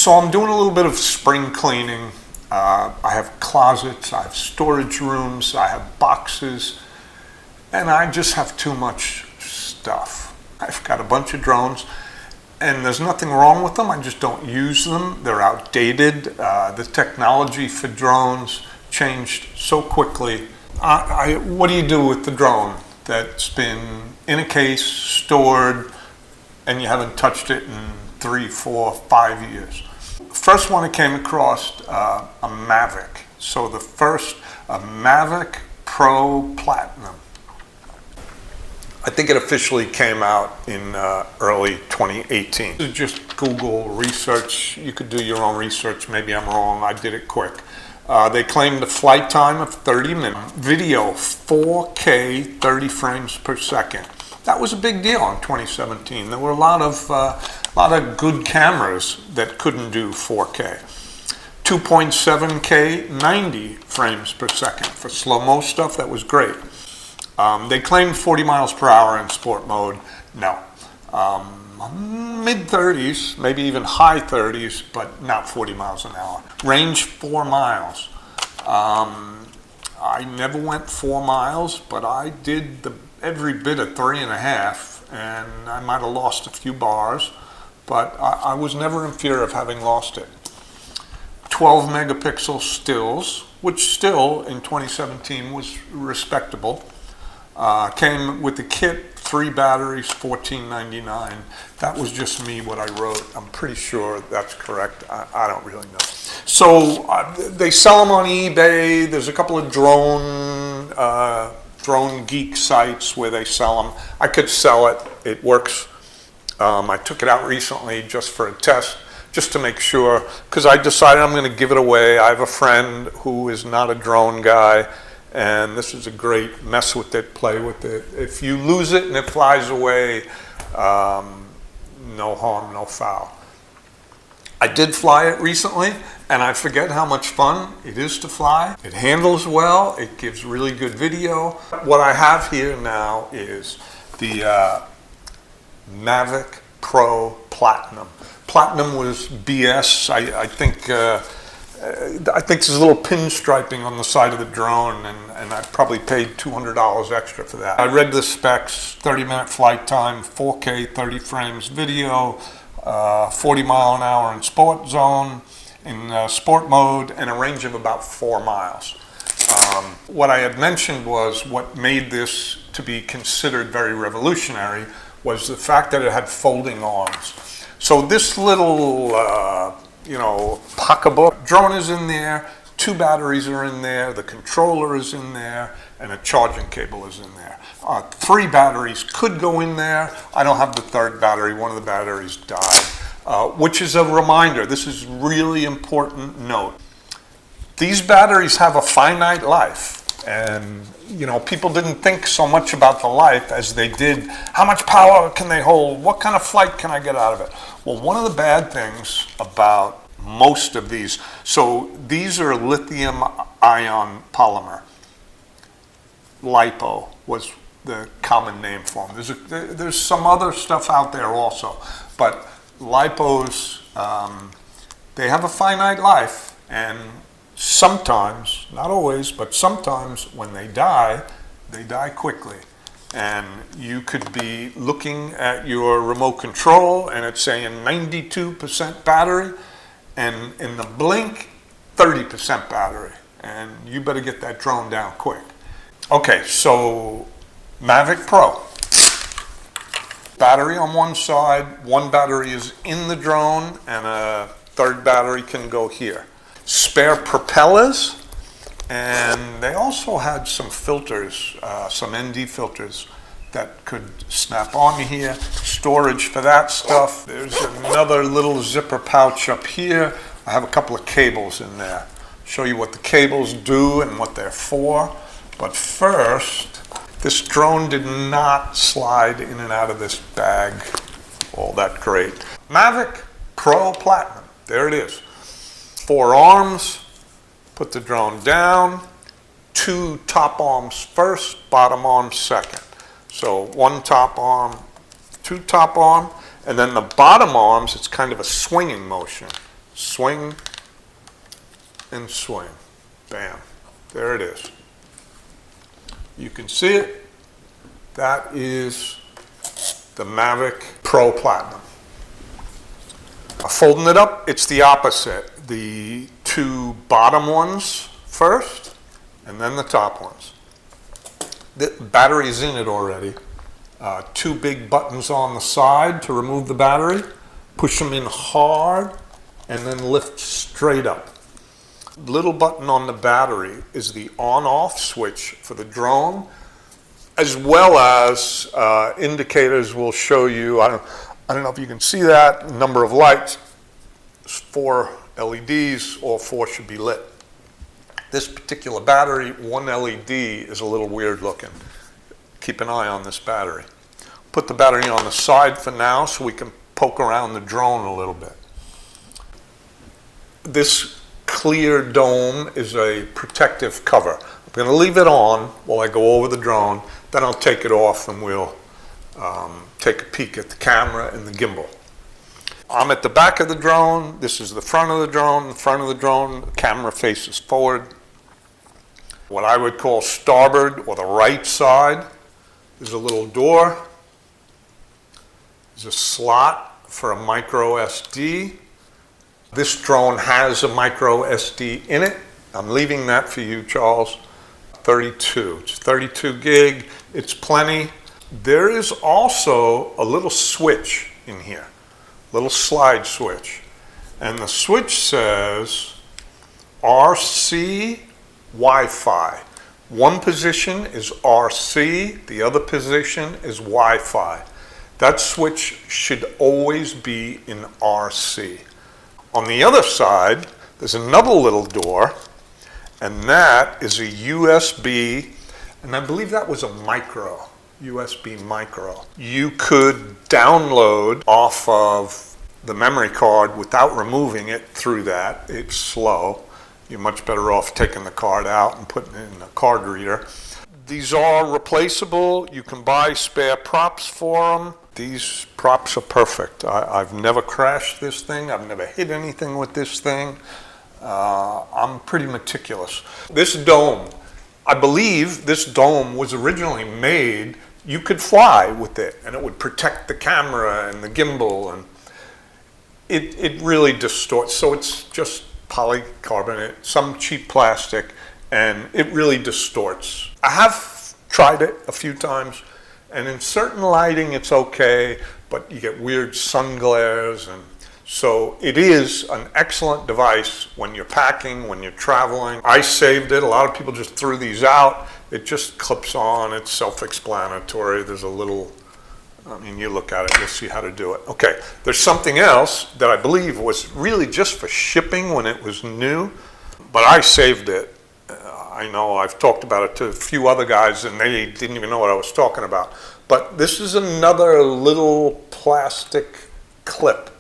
So I'm doing a little bit of spring cleaning. I have closets, I have storage rooms, I have boxes, and I just have too much stuff. I've got a bunch of drones, and there's nothing wrong with them. I just don't use them. They're outdated. The technology for drones changed so quickly. What do you do with the drone that's been in a case, stored, and you haven't touched it in 3, 4, 5 years? First one I came across, a Mavic. So the first, a Mavic Pro Platinum. I think it officially came out in early 2018. This is just Google research. You could do your own research. Maybe I'm wrong. I did it quick. They claimed a flight time of 30 minutes. Video 4K, 30 frames per second. That was a big deal in 2017. There were a lot of good cameras that couldn't do 4K. 2.7K, 90 frames per second. For slow-mo stuff, that was great. They claimed 40 miles per hour in sport mode. No. Mid-30s, maybe even high 30s, but not 40 miles an hour. Range 4 miles. I never went 4 miles, but I did every bit of 3.5, and I might have lost a few bars, but I was never in fear of having lost it. 12 megapixel stills, which still in 2017 was respectable. Came with the kit, 3 batteries, $14.99. That was just me, what I wrote. I'm pretty sure that's correct. I don't really know. So they sell them on eBay. There's a couple of drone geek sites where they sell them. I could sell it. It works. I took it out recently just for a test, just to make sure, because I decided I'm going to give it away. I have a friend who is not a drone guy, and this is a great mess with it, play with it. If you lose it and it flies away, no harm, no foul. I did fly it recently, and I forget how much fun it is to fly. It handles well, it gives really good video. What I have here now is the Mavic Pro Platinum. Platinum was BS. I think there's a little pinstriping on the side of the drone, and I probably paid $200 extra for that. I read the specs: 30-minute flight time, 4K, 30 frames video, 40 mile an hour in sport zone, in sport mode, and a range of about 4 miles. What I had mentioned was what made this to be considered very revolutionary was the fact that it had folding arms. So this little pocketbook drone is in there, 2 batteries are in there, the controller is in there, and a charging cable is in there. 3 batteries could go in there. I don't have the 3rd battery. One of the batteries died, which is a reminder. This is really important note. These batteries have a finite life, and people didn't think so much about the life as they did how much power can they hold, what kind of flight can I get out of it. Well, one of the bad things about most of these, so these are lithium ion polymer. LiPo was the common name for them. There's some other stuff out there also, but LiPos, they have a finite life, and sometimes, not always, but sometimes when they die quickly. And you could be looking at your remote control and it's saying 92% battery, and in the blink, 30% battery. And you better get that drone down quick. Okay, so Mavic Pro. Battery on one side, 1 battery is in the drone, and a 3rd battery can go here. Spare propellers, and they also had some filters, some ND filters that could snap on here. Storage for that stuff. There's another little zipper pouch up here. I have a couple of cables in there. Show you what the cables do and what they're for. But first, this drone did not slide in and out of this bag all that great. Mavic Pro Platinum, there it is. 4 arms, put the drone down, 2 top arms first, bottom arms second. So 1 top arm, 2 top arm, and then the bottom arms, it's kind of a swinging motion. Swing and swing. Bam. There it is. You can see it. That is the Mavic Pro Platinum. Folding it up, it's the opposite. The two bottom ones first, and then the top ones. The battery's in it already. Two big buttons on the side to remove the battery. Push them in hard, and then lift straight up. Little button on the battery is the on-off switch for the drone, as well as indicators will show you, I don't know if you can see that, number of lights, 4 LEDs, all 4 should be lit. This particular battery, 1 LED is a little weird looking. Keep an eye on this battery. Put the battery on the side for now so we can poke around the drone a little bit. This clear dome is a protective cover. I'm going to leave it on while I go over the drone, then I'll take it off and we'll take a peek at the camera and the gimbal. I'm at the back of the drone. This is the front of the drone. The front of the drone, the camera faces forward. What I would call starboard or the right side, there's a little door. There's a slot for a micro SD. This drone has a micro SD in it. I'm leaving that for you, Charles. 32. It's 32 gig. It's plenty. There is also a little switch in here, little slide switch. And the switch says RC Wi-Fi. One position is RC, the other position is Wi-Fi. That switch should always be in RC. On the other side, there's another little door, and that is a USB, and I believe that was a micro, USB micro. You could download off of the memory card without removing it through that. It's slow. You're much better off taking the card out and putting it in a card reader. These are replaceable. You can buy spare props for them. These props are perfect. I've never crashed this thing. I've never hit anything with this thing. I'm pretty meticulous. This dome, I believe this dome was originally made, you could fly with it and it would protect the camera and the gimbal, and it really distorts. So it's just polycarbonate, some cheap plastic, and it really distorts. I have tried it a few times, and in certain lighting it's okay, but you get weird sun glares, and so it is an excellent device when you're packing, when you're traveling. I saved it. A lot of people just threw these out. It just clips on. It's self-explanatory. There's a little, I mean, you look at it, you'll see how to do it. Okay, there's something else that I believe was really just for shipping when it was new, but I saved it. I know I've talked about it to a few other guys and they didn't even know what I was talking about. But this is another little plastic clip,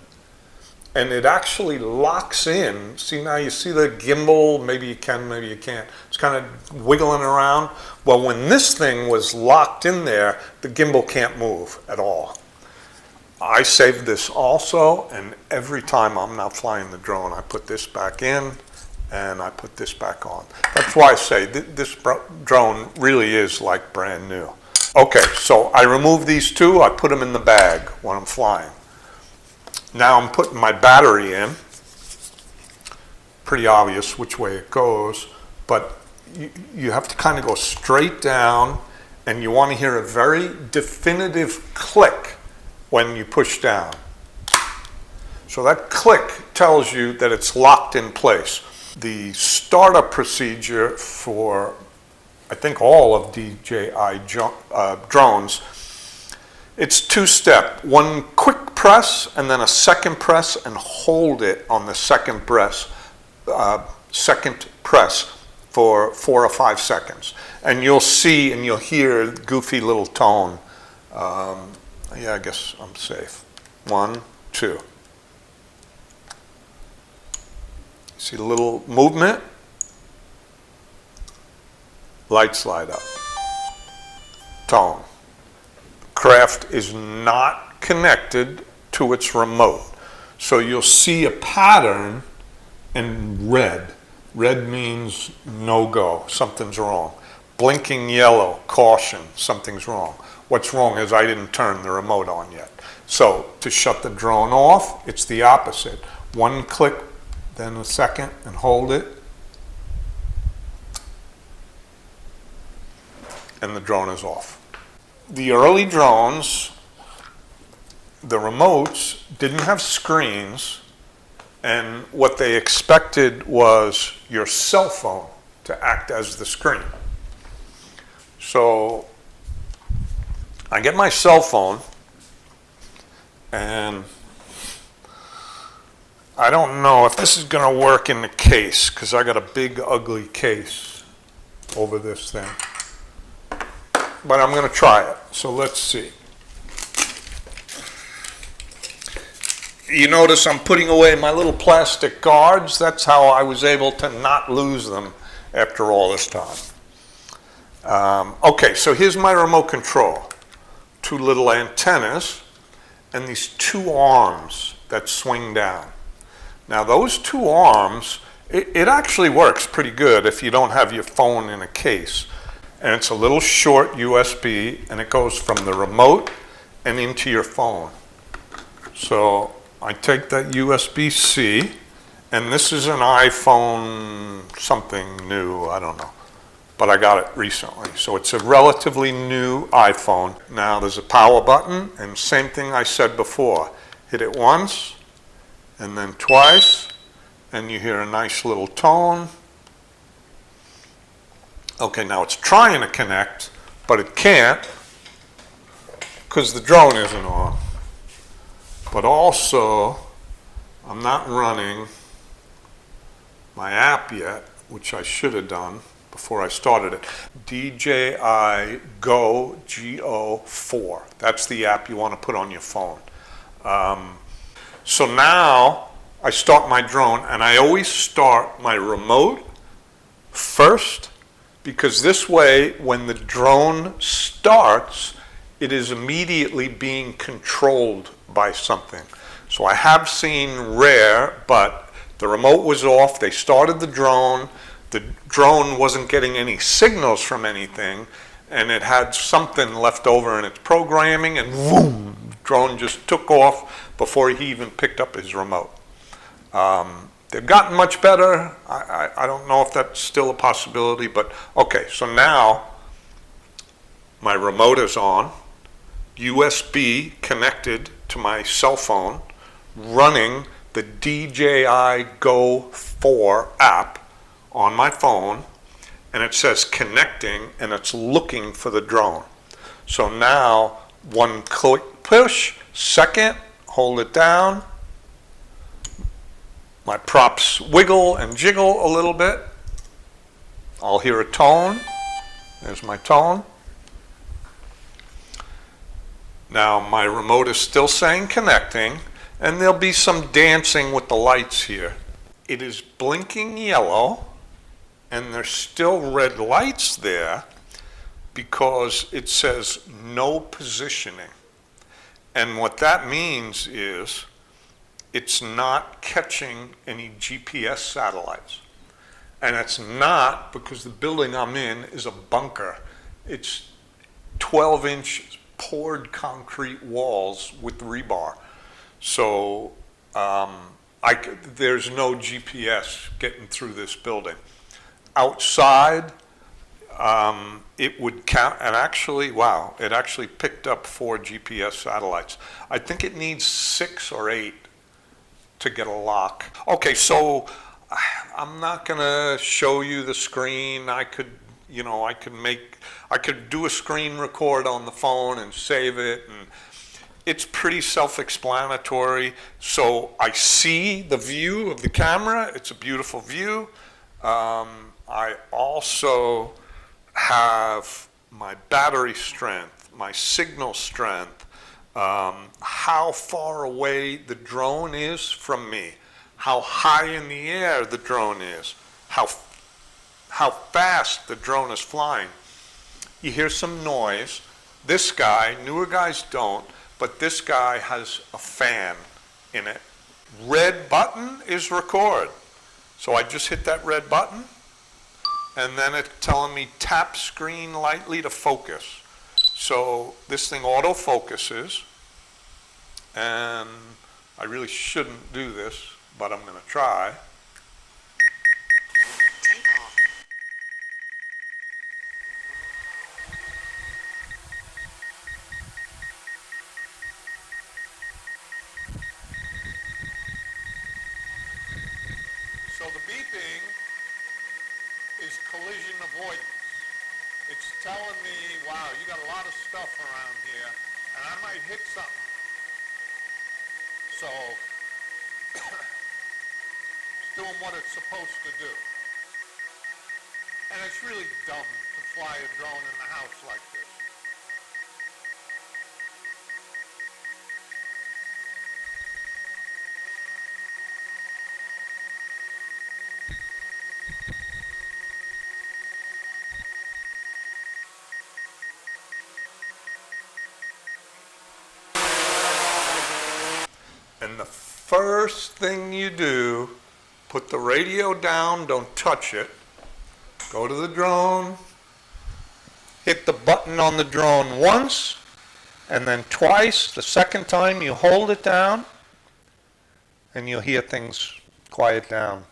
and it actually locks in. See, now you see the gimbal, maybe you can, maybe you can't. It's kind of wiggling around. Well, when this thing was locked in there, the gimbal can't move at all. I saved this also, and every time I'm not flying the drone, I put this back in and I put this back on. That's why I say this drone really is like brand new. Okay, so I removed these two, I put them in the bag when I'm flying. Now I'm putting my battery in. Pretty obvious which way it goes, but you have to kind of go straight down, and you want to hear a very definitive click when you push down. So that click tells you that it's locked in place. The startup procedure for, I think, all of DJI drones, it's two-step. One quick press and then a second press, and hold it on the second press for 4 or 5 seconds. And you'll see and you'll hear goofy little tone. Yeah, I guess I'm safe. 1, 2. See the little movement? Lights light up. Tone. Craft is not connected to its remote. So you'll see a pattern and red. Red means no go, something's wrong. Blinking yellow, caution, something's wrong. What's wrong is I didn't turn the remote on yet. So to shut the drone off, it's the opposite. One click, then a second, and hold it. And the drone is off. The early drones, the remotes didn't have screens, and what they expected was your cell phone to act as the screen. So I get my cell phone, and I don't know if this is going to work in the case, because I got a big ugly case over this thing. But I'm going to try it, so let's see. You notice I'm putting away my little plastic guards. That's how I was able to not lose them after all this time. Okay, so here's my remote control. Two little antennas and these two arms that swing down. Now those two arms, it actually works pretty good if you don't have your phone in a case. And it's a little short USB, and it goes from the remote and into your phone. So I take that USB-C, and this is an iPhone something new, I don't know, but I got it recently. So it's a relatively new iPhone. Now there's a power button, and same thing I said before. Hit it once, and then twice, and you hear a nice little tone. Okay, now it's trying to connect, but it can't because the drone isn't on. But also, I'm not running my app yet, which I should have done before I started it. DJI Go Go4. That's the app you want to put on your phone. So now I start my drone, and I always start my remote first, because this way, when the drone starts, it is immediately being controlled by something. So I have seen rare, but the remote was off, they started the drone wasn't getting any signals from anything, and it had something left over in its programming, and boom, the drone just took off before he even picked up his remote. They've gotten much better. I don't know if that's still a possibility, but okay, so now my remote is on, USB connected to my cell phone, running the DJI Go4 app on my phone, and it says connecting, and it's looking for the drone. So now, one click push, second, hold it down. My props wiggle and jiggle a little bit. I'll hear a tone. There's my tone. Now my remote is still saying connecting, and there'll be some dancing with the lights here. It is blinking yellow, and there's still red lights there because it says no positioning. And what that means is it's not catching any GPS satellites. And it's not because the building I'm in is a bunker. It's 12 inches poured concrete walls with rebar. So there's no GPS getting through this building. Outside, it would count, and actually, wow, it actually picked up 4 GPS satellites. I think it needs 6 or 8 to get a lock. Okay, so I'm not gonna show you the screen. I could do a screen record on the phone and save it, and it's pretty self-explanatory. So I see the view of the camera. It's a beautiful view. I also have my battery strength, my signal strength, how far away the drone is from me, how high in the air the drone is, how fast the drone is flying. You hear some noise. This guy, newer guys don't, but this guy has a fan in it. Red button is record. So I just hit that red button, and then it's telling me tap screen lightly to focus. So this thing auto focuses, and I really shouldn't do this, but I'm going to try. So the beeping is collision avoidance. It's telling me, wow, you got a lot of stuff around here, and I might hit something. So it's doing what it's supposed to do. And it's really dumb to fly a drone in the house like this. And the first thing you do, put the radio down, don't touch it. Go to the drone, hit the button on the drone once, and then twice. The second time you hold it down, and you'll hear things quiet down.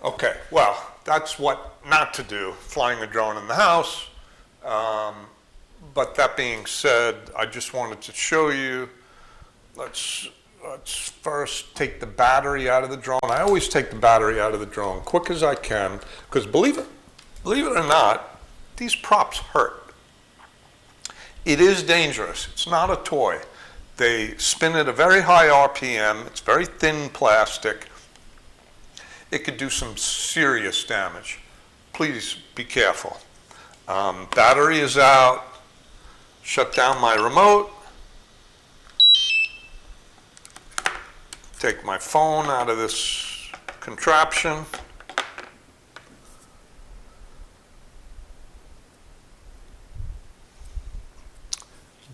Okay, well, that's what not to do, flying a drone in the house. But that being said, I just wanted to show you, let's first take the battery out of the drone. I always take the battery out of the drone quick as I can, because believe it or not, these props hurt. It is dangerous. It's not a toy. They spin at a very high RPM. It's very thin plastic. It could do some serious damage. Please be careful. Battery is out. Shut down my remote. Take my phone out of this contraption.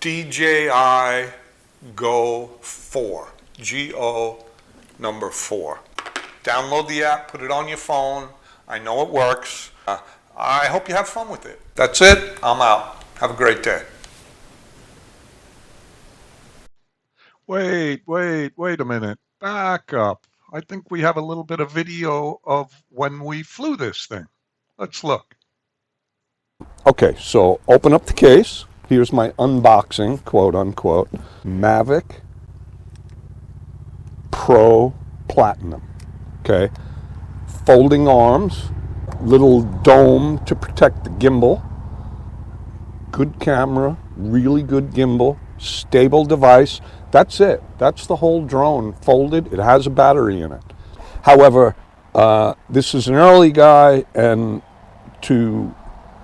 DJI Go 4. G-O number 4. Download the app, put it on your phone. I know it works. I hope you have fun with it. That's it. I'm out. Have a great day. Wait a minute. Back up. I think we have a little bit of video of when we flew this thing. Let's look. Okay, so open up the case. Here's my unboxing, quote unquote, Mavic Pro Platinum. Okay, folding arms, little dome to protect the gimbal, good camera, really good gimbal, stable device. That's it. That's the whole drone folded. It has a battery in it. However, this is an early guy, and to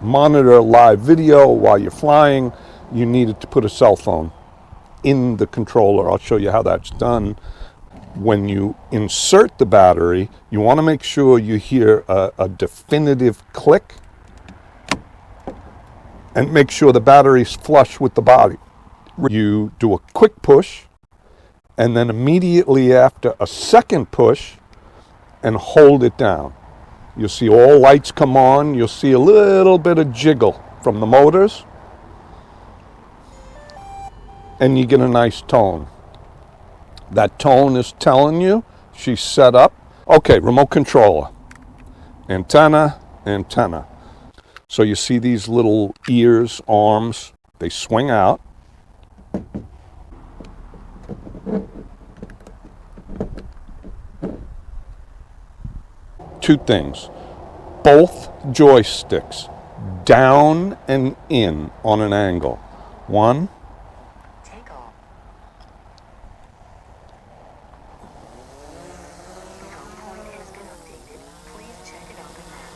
monitor live video while you're flying, you needed to put a cell phone in the controller. I'll show you how that's done. When you insert the battery, you want to make sure you hear a definitive click, and make sure the battery's flush with the body. You do a quick push, and then immediately after a second push, and hold it down. You'll see all lights come on. You'll see a little bit of jiggle from the motors, and you get a nice tone. That tone is telling you she's set up. Okay, remote controller, antenna, antenna. So you see these little ears, arms, they swing out. Two things. Both joysticks down and in on an angle. One. Take off. Control point has been updated. Please check it on the map.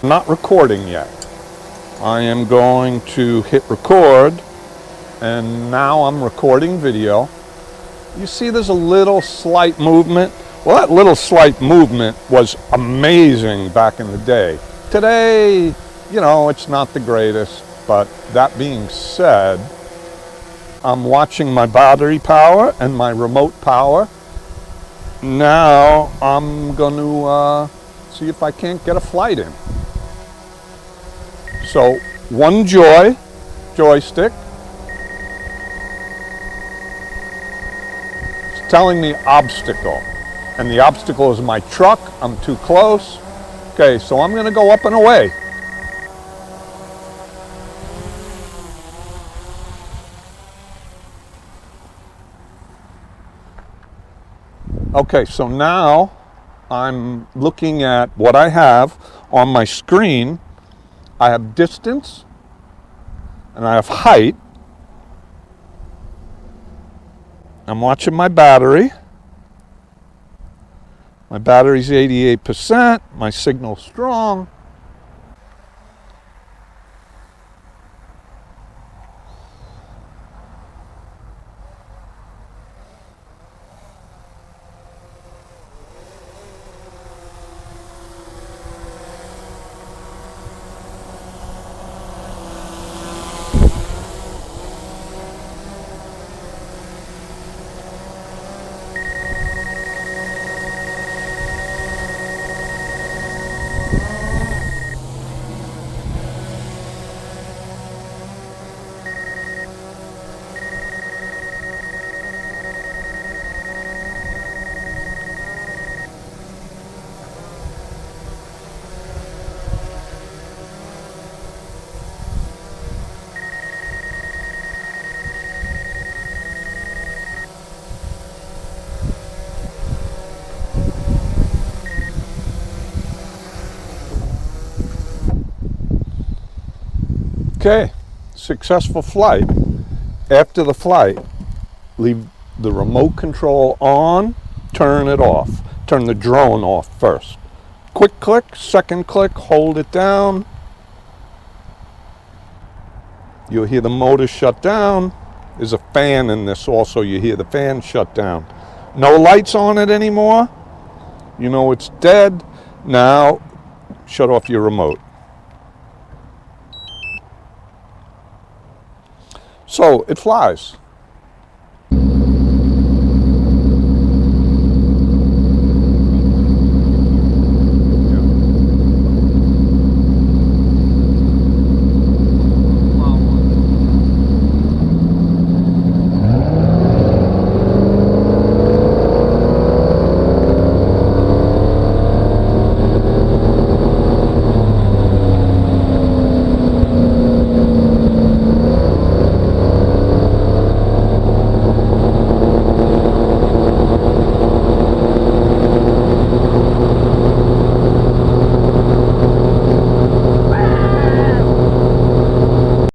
Not recording yet. I am going to hit record, and now I'm recording video. You see there's a little slight movement. Well, that little slight movement was amazing back in the day. Today, you know, it's not the greatest, but that being said, I'm watching my battery power and my remote power. Now I'm going to see if I can't get a flight in. So one joystick, it's telling me obstacle. And the obstacle is my truck. I'm too close. Okay, so I'm going to go up and away. Okay, so now I'm looking at what I have on my screen. I have distance and I have height. I'm watching my battery. My battery's 88%, my signal's strong. Okay, successful flight. After the flight, leave the remote control on, turn it off. Turn the drone off first. Quick click, second click, hold it down. You'll hear the motor shut down. There's a fan in this also, you hear the fan shut down. No lights on it anymore. You know it's dead. Now, shut off your remote. So it flies.